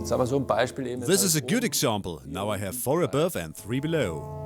This is a good example. Now I have 4 above and 3 below.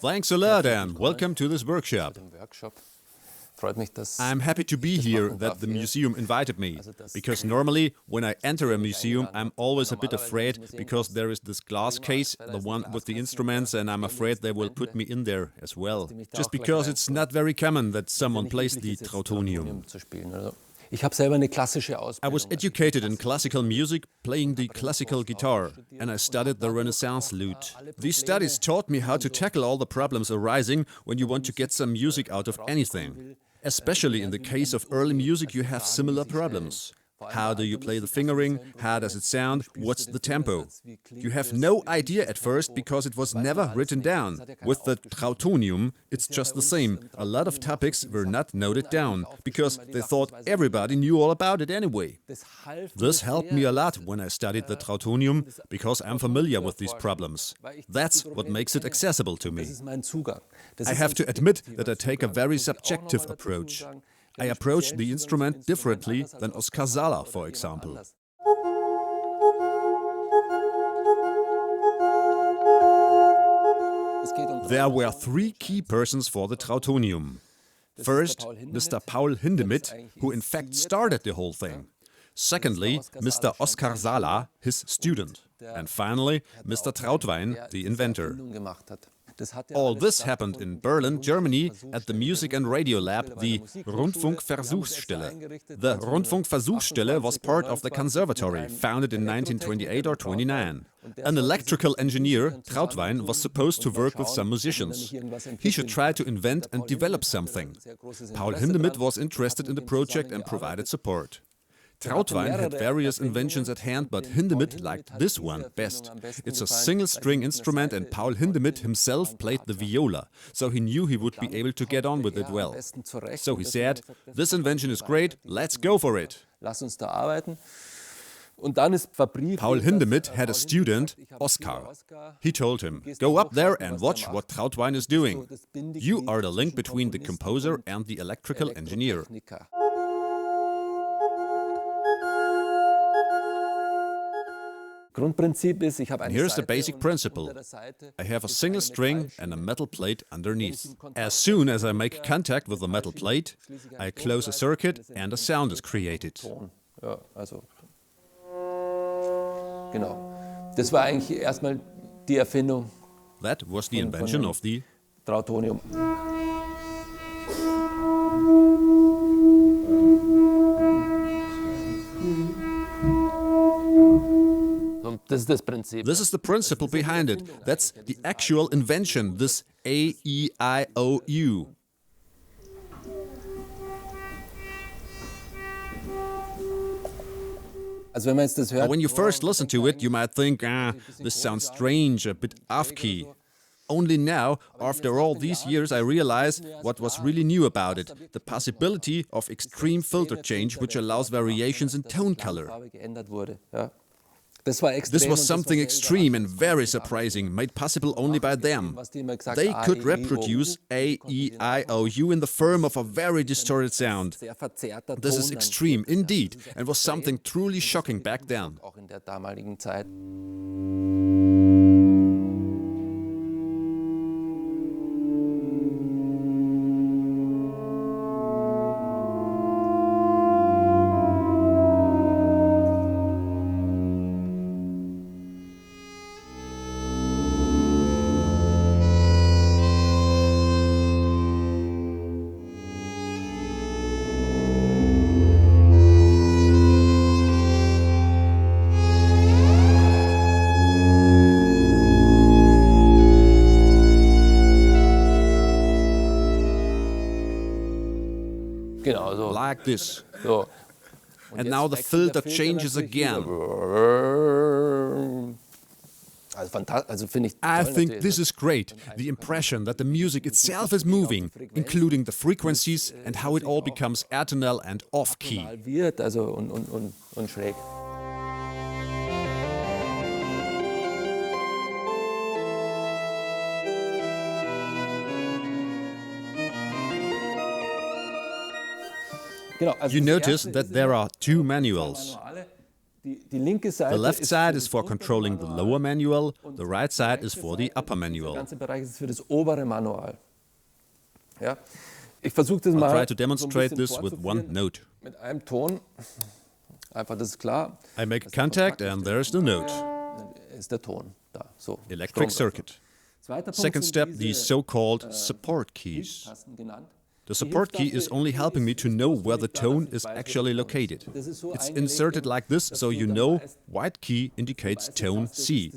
Thanks a lot and welcome to this workshop. I'm happy to be here that the museum invited me, because normally when I enter a museum I'm always a bit afraid because there is this glass case, the one with the instruments, and I'm afraid they will put me in there as well. Just because it's not very common that someone plays the Trautonium. I was educated in classical music, playing the classical guitar, and I studied the Renaissance lute. These studies taught me how to tackle all the problems arising when you want to get some music out of anything. Especially in the case of early music, you have similar problems. How do you play the fingering? How does it sound? What's the tempo? You have no idea at first because it was never written down. With the Trautonium, it's just the same. A lot of topics were not noted down because they thought everybody knew all about it anyway. This helped me a lot when I studied the Trautonium because I'm familiar with these problems. That's what makes it accessible to me. I have to admit that I take a very subjective approach. I approach the instrument differently than Oskar Sala, for example. There were 3 key persons for the Trautonium. First, Mr. Paul Hindemith, who in fact started the whole thing. Secondly, Mr. Oskar Sala, his student. And finally, Mr. Trautwein, the inventor. All this happened in Berlin, Germany, at the Music and Radio Lab, the Rundfunkversuchsstelle. The Rundfunkversuchsstelle was part of the conservatory, founded in 1928 or 29. An electrical engineer, Trautwein, was supposed to work with some musicians. He should try to invent and develop something. Paul Hindemith was interested in the project and provided support. Trautwein had various inventions at hand, but Hindemith liked this one best. It's a single-string instrument and Paul Hindemith himself played the viola, so he knew he would be able to get on with it well. So he said, "This invention is great, let's go for it." Paul Hindemith had a student, Oskar. He told him, "Go up there and watch what Trautwein is doing. You are the link between the composer and the electrical engineer." And here's the basic principle. I have a single string and a metal plate underneath. As soon as I make contact with the metal plate, I close a circuit and a sound is created. That was the invention of the Trautonium. This is the principle behind it. That's the actual invention, this A-E-I-O-U. When you first listen to it, you might think, this sounds strange, a bit off-key. Only now, after all these years, I realize what was really new about it, the possibility of extreme filter change, which allows variations in tone color. This was something extreme and very surprising, made possible only by them. They could reproduce A-E-I-O-U in the form of a very distorted sound. This is extreme, indeed, and was something truly shocking back then. Like this. And now the filter changes again. I think this is great, the impression that the music itself is moving, including the frequencies and how it all becomes atonal and off-key. You notice that there are two manuals. The left side is for controlling the lower manual, the right side is for the upper manual. I'll try to demonstrate this with one note. I make contact and there's the note. Electric circuit. Second step, the so-called support keys. The support key is only helping me to know where the tone is actually located. It's inserted like this, so you know white key indicates tone C.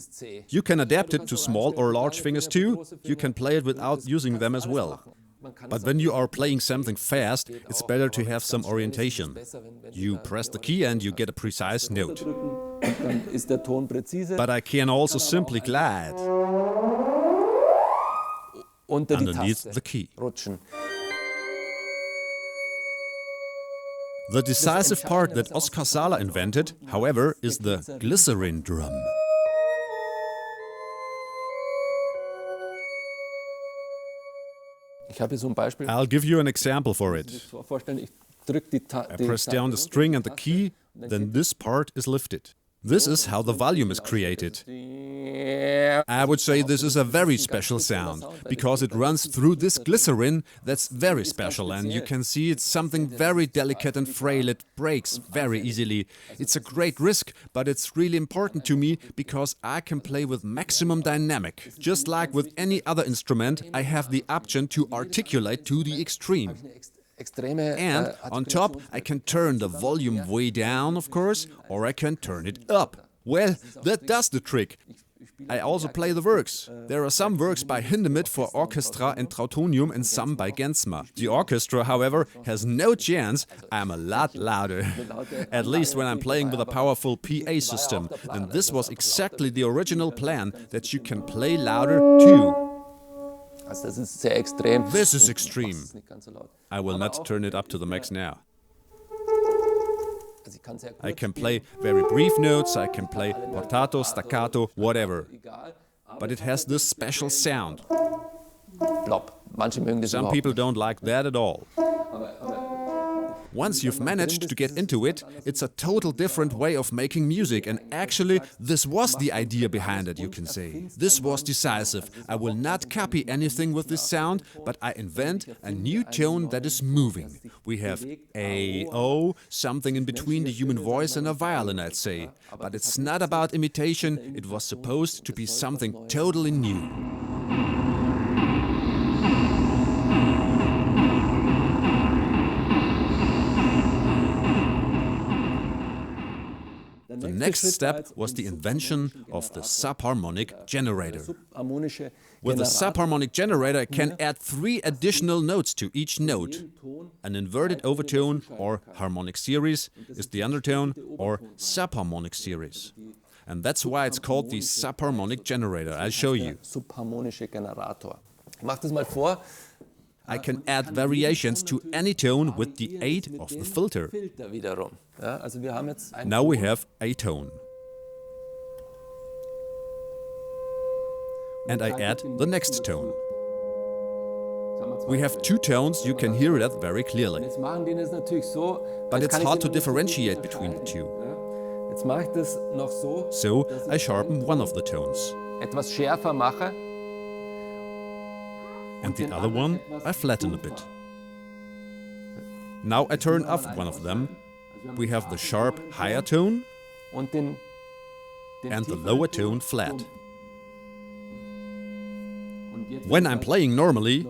You can adapt it to small or large fingers too. You can play it without using them as well. But when you are playing something fast, it's better to have some orientation. You press the key and you get a precise note. But I can also simply glide underneath the key. The decisive part that Oskar Sala invented, however, is the glycerin drum. I'll give you an example for it. I press down the string and the key, then this part is lifted. This is how the volume is created. I would say this is a very special sound, because it runs through this glycerin that's very special, and you can see it's something very delicate and frail. It breaks very easily. It's a great risk, but it's really important to me because I can play with maximum dynamic. Just like with any other instrument, I have the option to articulate to the extreme. And on top, I can turn the volume way down, of course, or I can turn it up. Well, that does the trick. I also play the works. There are some works by Hindemith for orchestra and Trautonium and some by Gensmer. The orchestra, however, has no chance. I'm a lot louder. At least when I'm playing with a powerful PA system. And this was exactly the original plan, that you can play louder too. This is extreme. I will not turn it up to the max now. I can play very brief notes, I can play portato, staccato, whatever. But it has this special sound. Some people don't like that at all. Once you've managed to get into it, it's a total different way of making music, and actually this was the idea behind it, you can say. This was decisive. I will not copy anything with this sound, but I invent a new tone that is moving. We have A, O, something in between the human voice and a violin, I'd say. But it's not about imitation, it was supposed to be something totally new. The next step was the invention of the subharmonic generator. With the subharmonic generator, I can add 3 additional notes to each note. An inverted overtone or harmonic series is the undertone or subharmonic series. And that's why it's called the subharmonic generator. I'll show you. I can add variations to any tone with the aid of the filter. Now we have a tone. And I add the next tone. We have 2 tones, you can hear that very clearly. But it's hard to differentiate between the 2. So I sharpen one of the tones. And the other one I flatten a bit. Now I turn off one of them. We have the sharp higher tone and the lower tone flat. When I'm playing normally,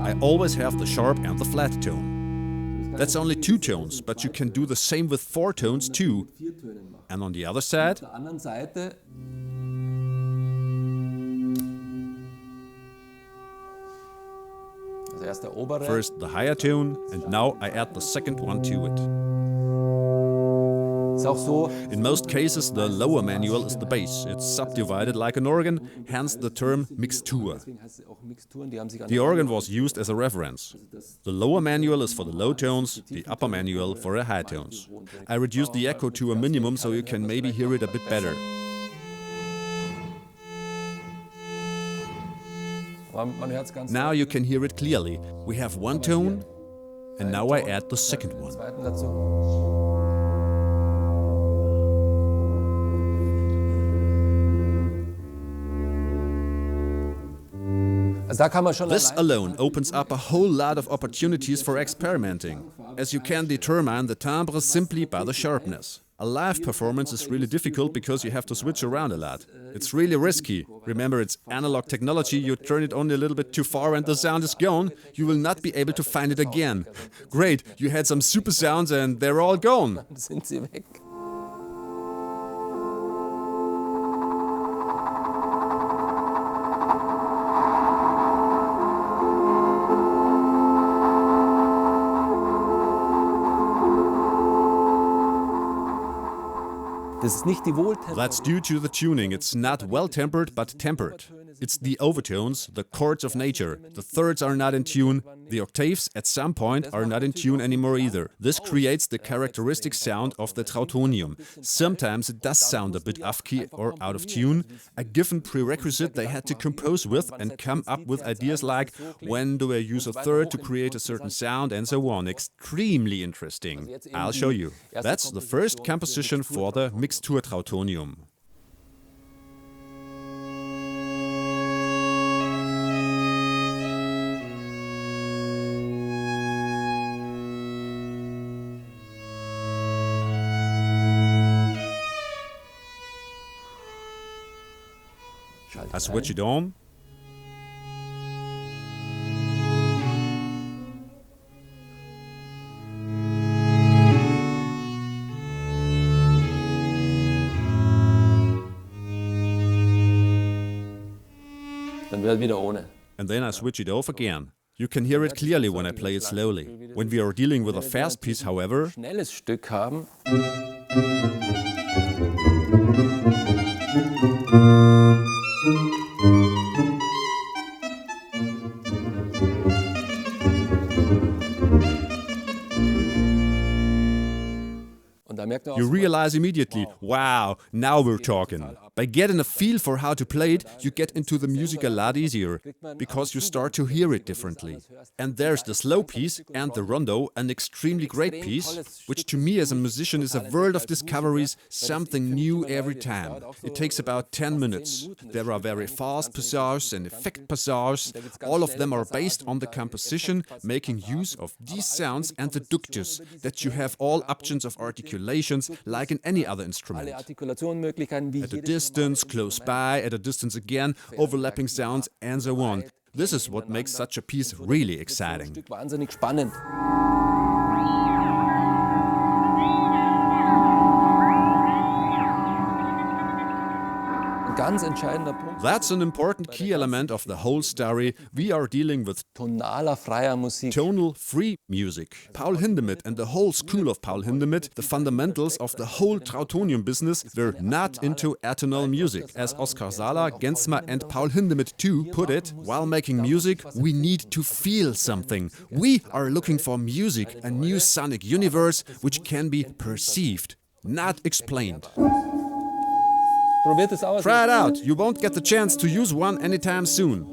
I always have the sharp and the flat tone. That's only 2 tones, but you can do the same with 4 tones too. And on the other side, First the higher tone, and now I add the second one to it. In most cases, the lower manual is the bass. It's subdivided like an organ, hence the term Mixtur. The organ was used as a reference. The lower manual is for the low tones, the upper manual for the high tones. I reduced the echo to a minimum so you can maybe hear it a bit better. Now you can hear it clearly. We have one tone, and now I add the second one. This alone opens up a whole lot of opportunities for experimenting, as you can determine the timbre simply by the sharpness. A live performance is really difficult because you have to switch around a lot. It's really risky. Remember, it's analog technology, you turn it only a little bit too far and the sound is gone. You will not be able to find it again. Great, you had some super sounds and they're all gone. That's due to the tuning. It's not well-tempered, but tempered. It's the overtones, the chords of nature. The thirds are not in tune. The octaves at some point are not in tune anymore either. This creates the characteristic sound of the Trautonium. Sometimes it does sound a bit off-key or out of tune. A given prerequisite they had to compose with and come up with ideas like when do I use a third to create a certain sound and so on. Extremely interesting. I'll show you. That's the first composition for the Mixtur Trautonium. I switch it on. And then I switch it off again. You can hear it clearly when I play it slowly. When we are dealing with a fast piece, however, you realize immediately, wow, now we're talking. By getting a feel for how to play it, you get into the music a lot easier, because you start to hear it differently. And there's the slow piece and the rondo, an extremely great piece, which to me as a musician is a world of discoveries, something new every time. It takes about 10 minutes. There are very fast passages and effect passages. All of them are based on the composition, making use of these sounds and the ductus, that you have all options of articulations like in any other instrument. At a distance, close by, at a distance again, overlapping sounds and so on. This is what makes such a piece really exciting. That's an important key element of the whole story. We are dealing with tonal free music. Paul Hindemith and the whole school of Paul Hindemith, the fundamentals of the whole Trautonium business, were not into atonal music. As Oskar Sala, Gensmer and Paul Hindemith too put it, while making music, we need to feel something. We are looking for music, a new sonic universe which can be perceived, not explained. Try it out, you won't get the chance to use one anytime soon.